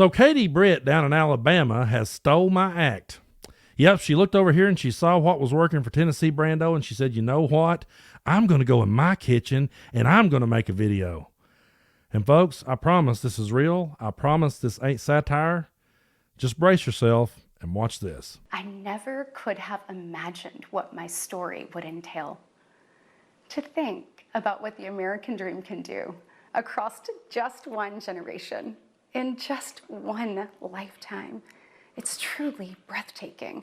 So Katie Britt down in Alabama has stole my act. Yep, she looked over here and she saw what was working for Tennessee Brando, and she said, you know what? I'm going to go in my kitchen and I'm going to make a video. And folks, I promise this is real. I promise this ain't satire. Just brace yourself and watch this. I never could have imagined what my story would entail. To think about what the American dream can do across just one generation, in just one lifetime. It's truly breathtaking.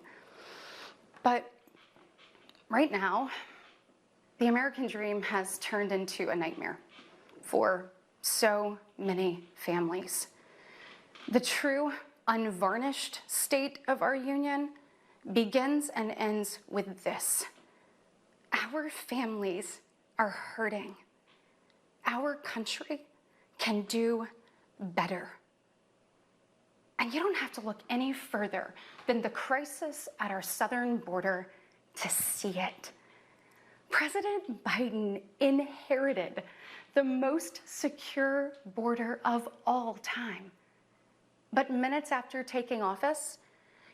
But right now, the American dream has turned into a nightmare for so many families. The true, unvarnished state of our union begins and ends with this. Our families are hurting. Our country can do better. And you don't have to look any further than the crisis at our southern border to see it. President Biden inherited the most secure border of all time. But minutes after taking office,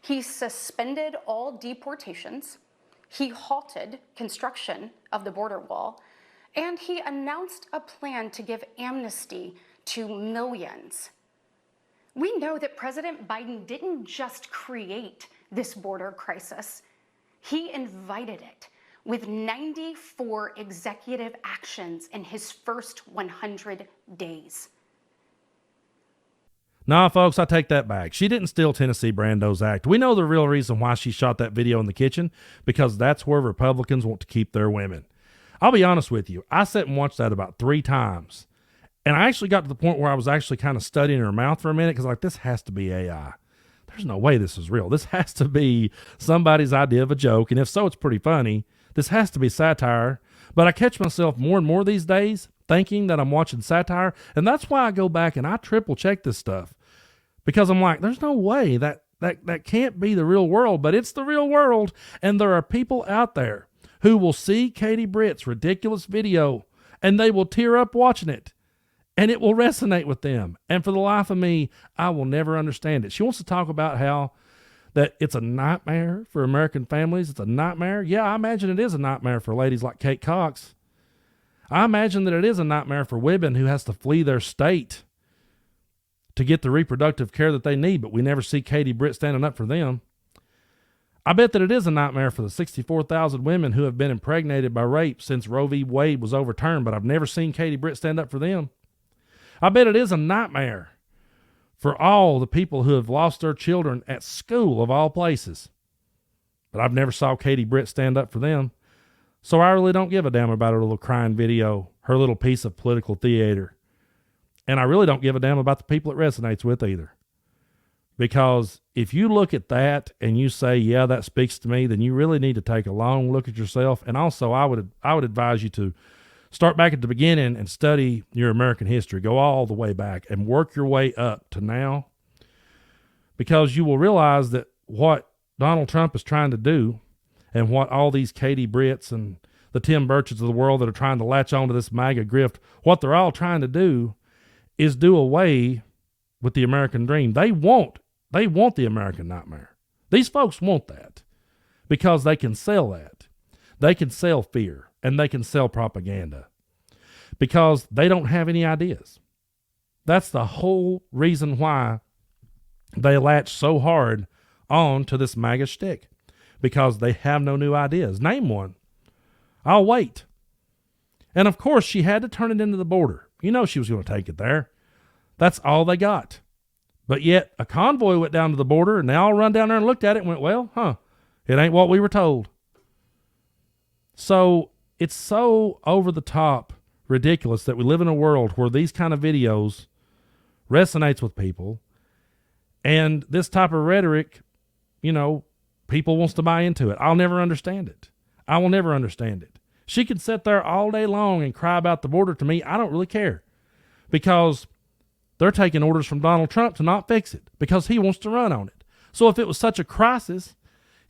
he suspended all deportations, he halted construction of the border wall, and he announced a plan to give amnesty to millions. We know that President Biden didn't just create this border crisis. He invited it with 94 executive actions in his first 100 days. Nah, folks, I take that back. She didn't steal Tennessee Brando's act. We know the real reason why she shot that video in the kitchen, because that's where Republicans want to keep their women. I'll be honest with you. I sat and watched that about 3 times. And I actually got to the point where I was actually kind of studying her mouth for a minute, because like, this has to be AI. There's no way this is real. This has to be somebody's idea of a joke. And if so, it's pretty funny. This has to be satire. But I catch myself more and more these days thinking that I'm watching satire. And that's why I go back and I triple check this stuff, because I'm like, there's no way that can't be the real world, but it's the real world. And there are people out there who will see Katie Britt's ridiculous video and they will tear up watching it. And it will resonate with them. And for the life of me, I will never understand it. She wants to talk about how that it's a nightmare for American families. It's a nightmare. Yeah, I imagine it is a nightmare for ladies like Kate Cox. I imagine that it is a nightmare for women who has to flee their state to get the reproductive care that they need, but we never see Katie Britt standing up for them. I bet that it is a nightmare for the 64,000 women who have been impregnated by rape since Roe v. Wade was overturned, but I've never seen Katie Britt stand up for them. I bet it is a nightmare for all the people who have lost their children at school, of all places. But I've never saw Katie Britt stand up for them. So I really don't give a damn about her little crying video, her little piece of political theater. And I really don't give a damn about the people it resonates with either. Because if you look at that and you say, yeah, that speaks to me, then you really need to take a long look at yourself. And also I would advise you to start back at the beginning and study your American history. Go all the way back and work your way up to now, because you will realize that what Donald Trump is trying to do and what all these Katie Britts and the Tim Burchetts of the world that are trying to latch onto this MAGA grift, what they're all trying to do is do away with the American dream. They want the American nightmare. These folks want that because they can sell that. They can sell fear. And they can sell propaganda because they don't have any ideas. That's the whole reason why they latch so hard on to this MAGA shtick, because they have no new ideas. Name one. I'll wait. And of course, she had to turn it into the border. You know she was going to take it there. That's all they got. But yet a convoy went down to the border and they all run down there and looked at it and went, well, it ain't what we were told. So it's so over the top ridiculous that we live in a world where these kind of videos resonates with people, and this type of rhetoric, people wants to buy into it. I'll never understand it. I will never understand it. She can sit there all day long and cry about the border to me. I don't really care, because they're taking orders from Donald Trump to not fix it because he wants to run on it. So if it was such a crisis,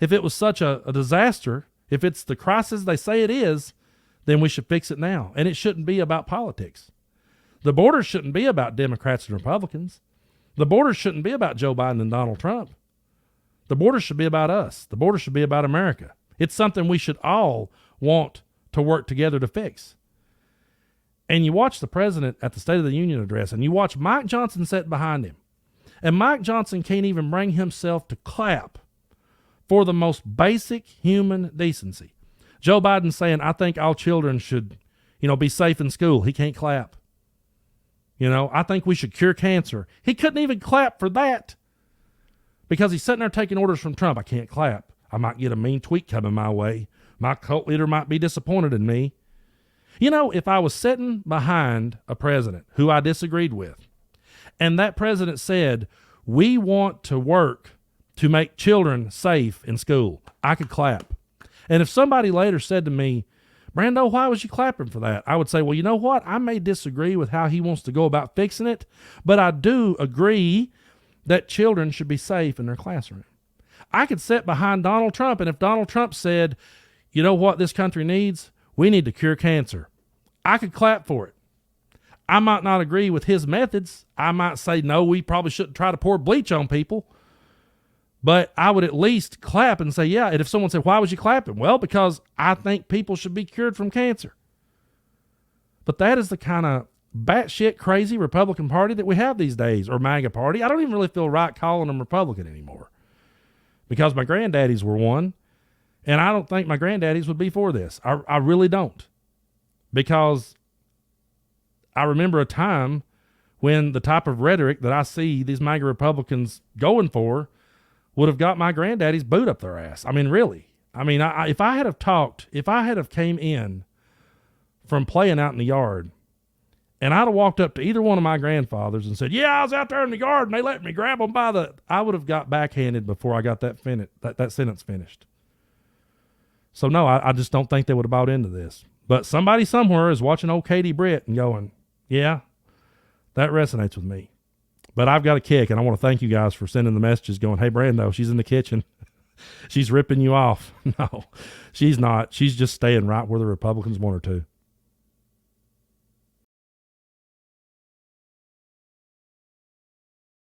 if it was such a disaster, if it's the crisis they say it is, then we should fix it now. And it shouldn't be about politics. The border shouldn't be about Democrats and Republicans. The border shouldn't be about Joe Biden and Donald Trump. The border should be about us. The border should be about America. It's something we should all want to work together to fix. And you watch the president at the State of the Union address, and you watch Mike Johnson sit behind him. And Mike Johnson can't even bring himself to clap for the most basic human decency. Joe Biden saying, I think all children should, be safe in school. He can't clap. I think we should cure cancer. He couldn't even clap for that because he's sitting there taking orders from Trump. I can't clap. I might get a mean tweet coming my way. My cult leader might be disappointed in me. If I was sitting behind a president who I disagreed with, and that president said, we want to work to make children safe in school, I could clap. And if somebody later said to me, Brando, why was you clapping for that? I would say, well, you know what? I may disagree with how he wants to go about fixing it, but I do agree that children should be safe in their classroom. I could sit behind Donald Trump, and if Donald Trump said, you know what this country needs? We need to cure cancer. I could clap for it. I might not agree with his methods. I might say, no, we probably shouldn't try to pour bleach on people. But I would at least clap and say, yeah. And if someone said, why was you clapping? Well, because I think people should be cured from cancer. But that is the kind of batshit crazy Republican Party that we have these days, or MAGA Party. I don't even really feel right calling them Republican anymore because my granddaddies were one, and I don't think my granddaddies would be for this. I really don't, because I remember a time when the type of rhetoric that I see these MAGA Republicans going for would have got my granddaddy's boot up their ass. I mean, really. If I had have came in from playing out in the yard, and I'd have walked up to either one of my grandfathers and said, yeah, I was out there in the yard and they let me grab them I would have got backhanded before I got that sentence finished. So no, I just don't think they would have bought into this. But somebody somewhere is watching old Katie Britt and going, yeah, that resonates with me. But I've got a kick, and I want to thank you guys for sending the messages going, hey, Brando, she's in the kitchen. She's ripping you off. No, she's not. She's just staying right where the Republicans want her to.